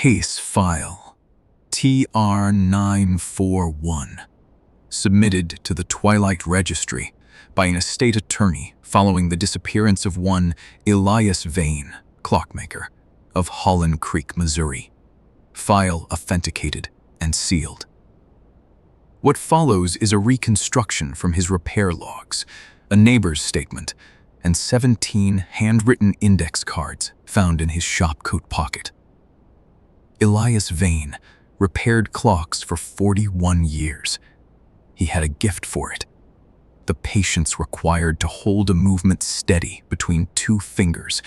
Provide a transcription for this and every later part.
Case File TR941, submitted to the Twilight Registry by an estate attorney following the disappearance of one Elias Vane, Clockmaker, of Holland Creek, Missouri. File authenticated and sealed. What follows is a reconstruction from his repair logs, a neighbor's statement, and 17 handwritten index cards found in his shop coat pocket. Elias Vane repaired clocks for 41 years. He had a gift for it. The patience required to hold a movement steady between two fingers,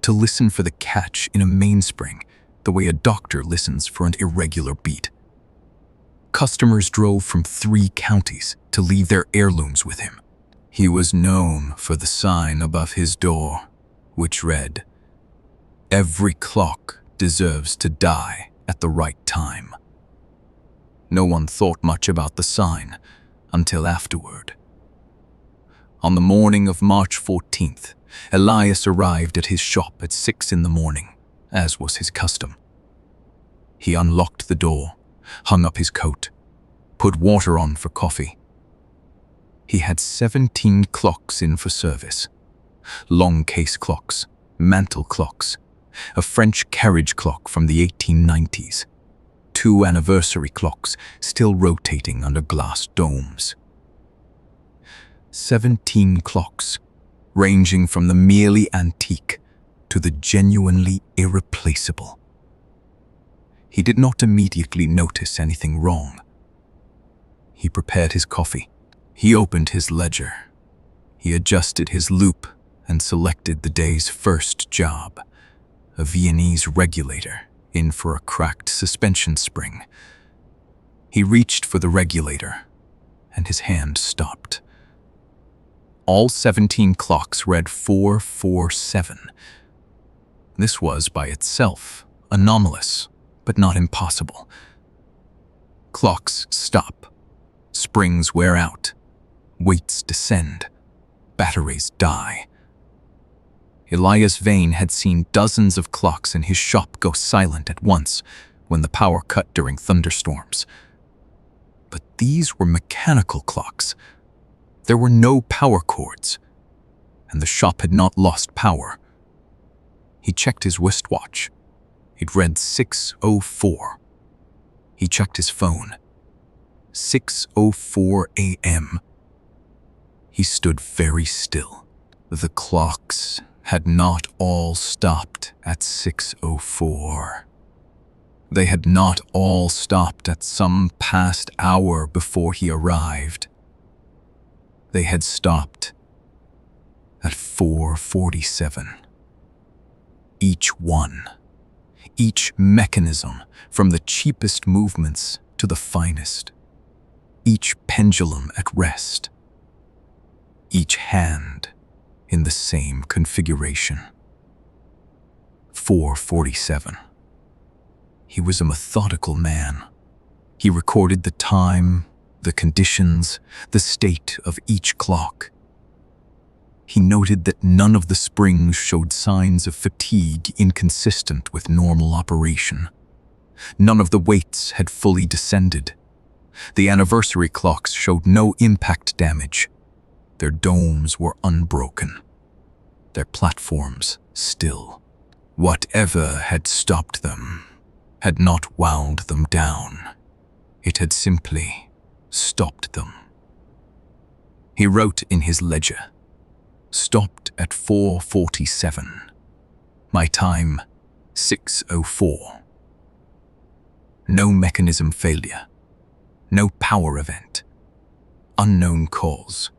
to listen for the catch in a mainspring, the way a doctor listens for an irregular beat. Customers drove from 3 counties to leave their heirlooms with him. He was known for the sign above his door, which read, "Every clock deserves to die at the right time." No one thought much about the sign until afterward. On the morning of March 14th, Elias arrived at his shop at 6 in the morning, as was his custom. He unlocked the door, hung up his coat, put water on for coffee. He had 17 clocks in for service. Long case clocks, mantel clocks, a French carriage clock from the 1890s, 2 anniversary clocks still rotating under glass domes. 17 clocks, ranging from the merely antique to the genuinely irreplaceable. He did not immediately notice anything wrong. He prepared his coffee. He opened his ledger. He adjusted his loop and selected the day's first job, a Viennese regulator in for a cracked suspension spring. He reached for the regulator, and his hand stopped. All 17 clocks read 447. This was, by itself, anomalous, but not impossible. Clocks stop. Springs wear out. Weights descend. Batteries die. Elias Vane had seen dozens of clocks in his shop go silent at once when the power cut during thunderstorms. But these were mechanical clocks. There were no power cords, and the shop had not lost power. He checked his wristwatch. It read 6:04. He checked his phone. 6:04 a.m. He stood very still. The clocks had not all stopped at 6:04. They had not all stopped at some past hour before he arrived. They had stopped at 4:47. Each one, each mechanism, from the cheapest movements to the finest, each pendulum at rest, each hand in the same configuration. 4:47. He was a methodical man. He recorded the time, the conditions, the state of each clock. He noted that none of the springs showed signs of fatigue inconsistent with normal operation. None of the weights had fully descended. The anniversary clocks showed no impact damage. Their domes were unbroken. Their platforms still. Whatever had stopped them had not wound them down. It had simply stopped them. He wrote in his ledger, "Stopped at 4:47. My time, 6:04. No mechanism failure. No power event. Unknown cause.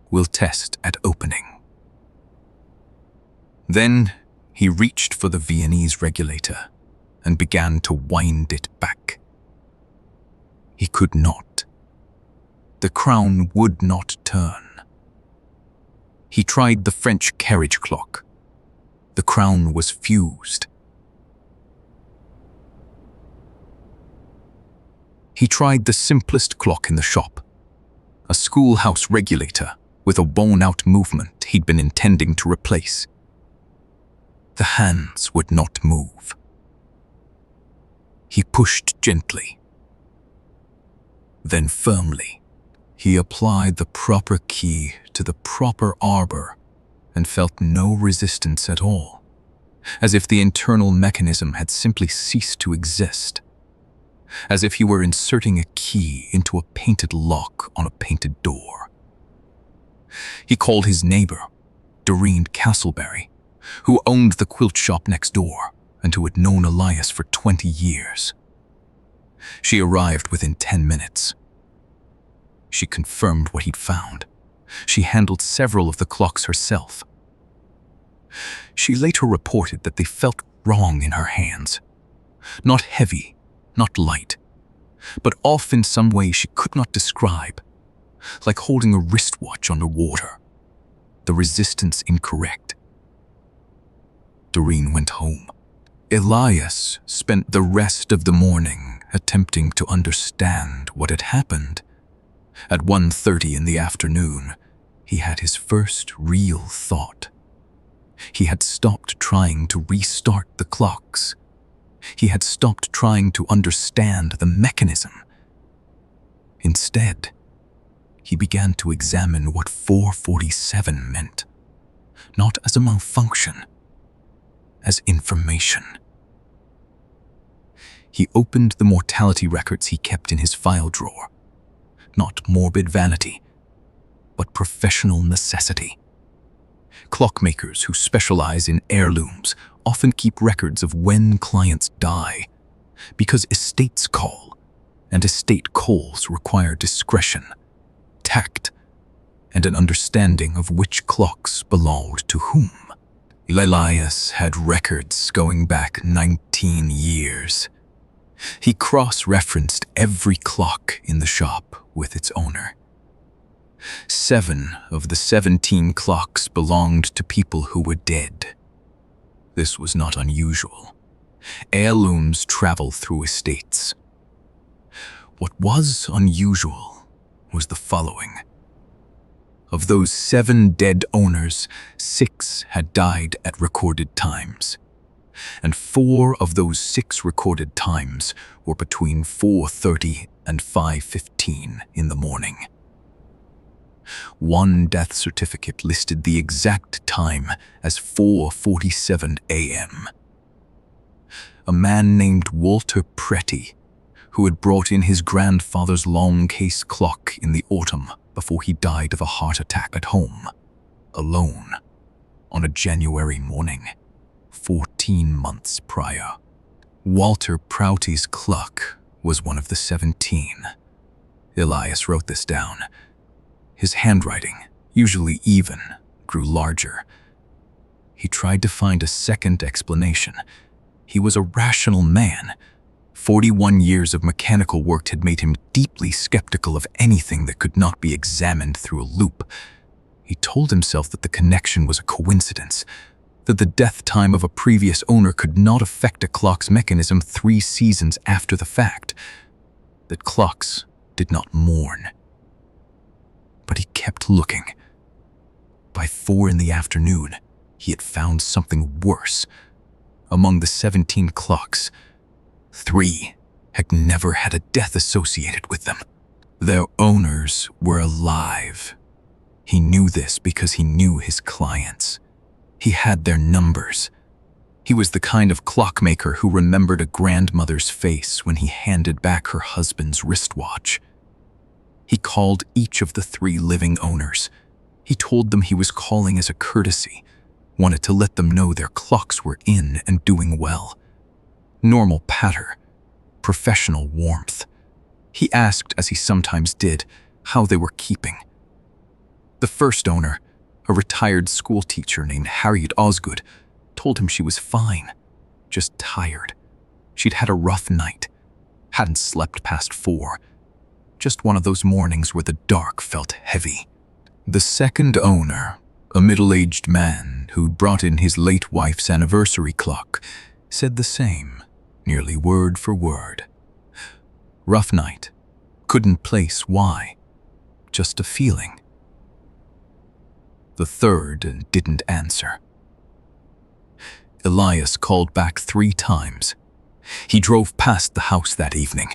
Will test at opening." Then he reached for the Viennese regulator and began to wind it back. He could not. The crown would not turn. He tried the French carriage clock. The crown was fused. He tried the simplest clock in the shop, a schoolhouse regulator with a worn-out movement he'd been intending to replace. The hands would not move. pushed gently, then firmly. He applied the proper key to the proper arbor and felt no resistance at all, as if the internal mechanism had simply ceased to exist, as if he were inserting a key into a painted lock on a painted door. He called his neighbor, Doreen Castleberry, who owned the quilt shop next door and who had known Elias for 20 years. She arrived within 10 minutes. She confirmed what he'd found. She handled several of the clocks herself. She later reported that they felt wrong in her hands. Not heavy, not light, but off in some way she could not describe, like holding a wristwatch underwater. The resistance incorrect. Doreen went home. Elias spent the rest of the morning attempting to understand what had happened. At 1:30 in the afternoon, he had his first real thought. He had stopped trying to restart the clocks. He had stopped trying to understand the mechanism. Instead, he began to examine what 447 meant, not as a malfunction, as information. He opened the mortality records he kept in his file drawer. Not morbid vanity, but professional necessity. Clockmakers who specialize in heirlooms often keep records of when clients die, because estates call, and estate calls require discretion, tact, and an understanding of which clocks belonged to whom. Elias had records going back 19 years. He cross-referenced every clock in the shop with its owner. 7 of the 17 clocks belonged to people who were dead. This was not unusual. Heirlooms travel through estates. What was unusual was the following. Of those 7 dead owners, 6 had died at recorded times, and 4 of those 6 recorded times were between 4:30 and 5:15 in the morning. One death certificate listed the exact time as 4:47 a.m. A man named Walter Pretty, who had brought in his grandfather's long case clock in the autumn before he died of a heart attack at home, alone, on a January morning, 14 months prior. Walter Prouty's clock was one of the 17. Elias wrote this down. His handwriting, usually even, grew larger. He tried to find a second explanation. He was a rational man. 41 years of mechanical work had made him deeply skeptical of anything that could not be examined through a loop. He told himself that the connection was a coincidence, that the death time of a previous owner could not affect a clock's mechanism 3 seasons after the fact, that clocks did not mourn. But he kept looking. By 4 in the afternoon, he had found something worse. Among the 17 clocks, 3 had never had a death associated with them. Their owners were alive. He knew this because he knew his clients. He had their numbers. He was the kind of clockmaker who remembered a grandmother's face when he handed back her husband's wristwatch. He called each of the 3 living owners. He told them he was calling as a courtesy, wanted to let them know their clocks were in and doing well. Normal patter, professional warmth. He asked, as he sometimes did, how they were keeping. The first owner, a retired school teacher named Harriet Osgood, told him she was fine, just tired. She'd had a rough night, hadn't slept past 4. Just one of those mornings where the dark felt heavy. The second owner, a middle-aged man who'd brought in his late wife's anniversary clock, said the same, nearly word for word. Rough night. Couldn't place why. Just a feeling. The third didn't answer. Elias called back 3 times. He drove past the house that evening.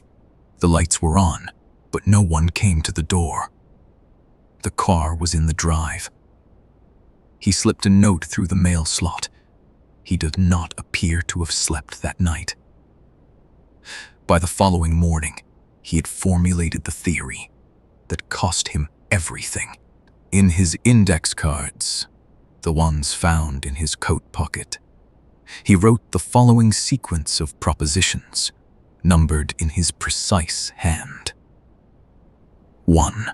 The lights were on, but no one came to the door. The car was in the drive. He slipped a note through the mail slot. He did not appear to have slept that night. By the following morning, he had formulated the theory that cost him everything. In his index cards, the ones found in his coat pocket, he wrote the following sequence of propositions, numbered in his precise hand. 1.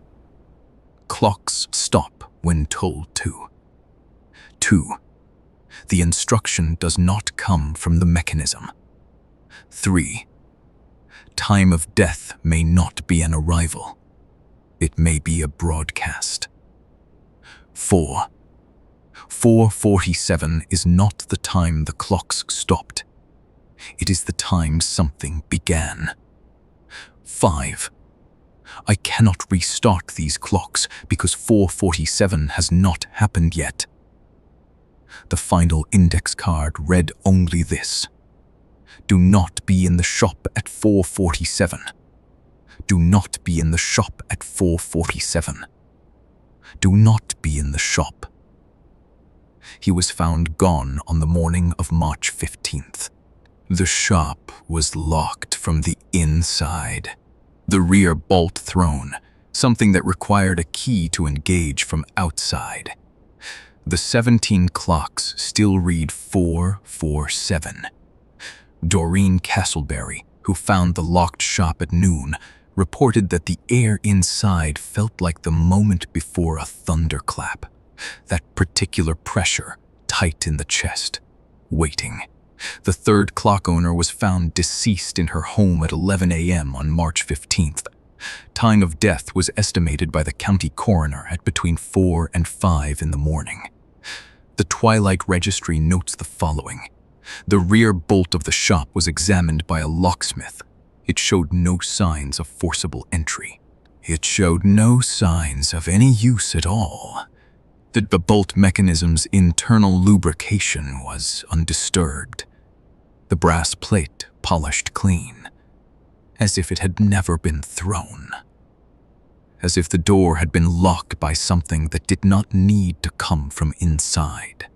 Clocks stop when told to. 2. The instruction does not come from the mechanism. 3. Time of death may not be an arrival. It may be a broadcast. 4. 4:47 is not the time the clocks stopped. It is the time something began. 5. I cannot restart these clocks because 4:47 has not happened yet. The final index card read only this: Do not be in the shop at 4:47. Do not be in the shop at 4:47. Do not be in the shop. He was found gone on the morning of March 15th. The shop was locked from the inside. The rear bolt thrown, something that required a key to engage from outside. The 17 clocks still read 4:47. Doreen Castleberry, who found the locked shop at noon, reported that the air inside felt like the moment before a thunderclap. That particular pressure, tight in the chest, waiting. The third clock owner was found deceased in her home at 11 a.m. on March 15th. Time of death was estimated by the county coroner at between 4 and 5 in the morning. The Twilight Registry notes the following. The rear bolt of the shop was examined by a locksmith. It showed no signs of forcible entry. It showed no signs of any use at all. The bolt mechanism's internal lubrication was undisturbed. The brass plate polished clean, as if it had never been thrown. As if the door had been locked by something that did not need to come from inside.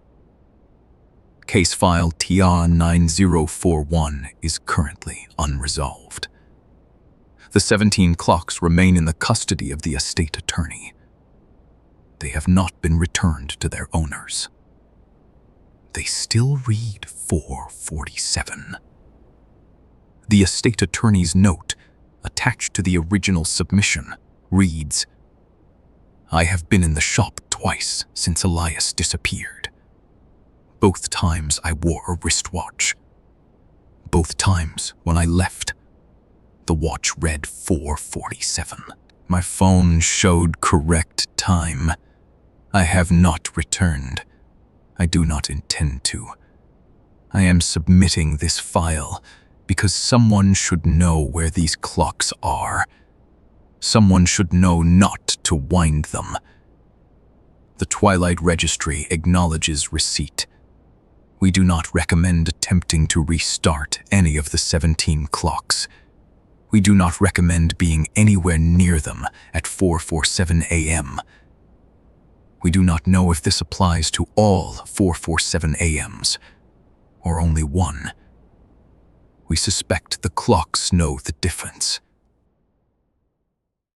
Case file TR 9041 is currently unresolved. The 17 clocks remain in the custody of the estate attorney. They have not been returned to their owners. They still read 4:47. The estate attorney's note, attached to the original submission, reads, I have been in the shop twice since Elias disappeared. Both times I wore a wristwatch. Both times when I left, the watch read 4:47. My phone showed correct time. I have not returned. I do not intend to. I am submitting this file because someone should know where these clocks are. Someone should know not to wind them. The Twilight Registry acknowledges receipt. We do not recommend attempting to restart any of the 17 clocks. We do not recommend being anywhere near them at 4:47 a.m. We do not know if this applies to all 4:47 a.m.s, or only one. We suspect the clocks know the difference.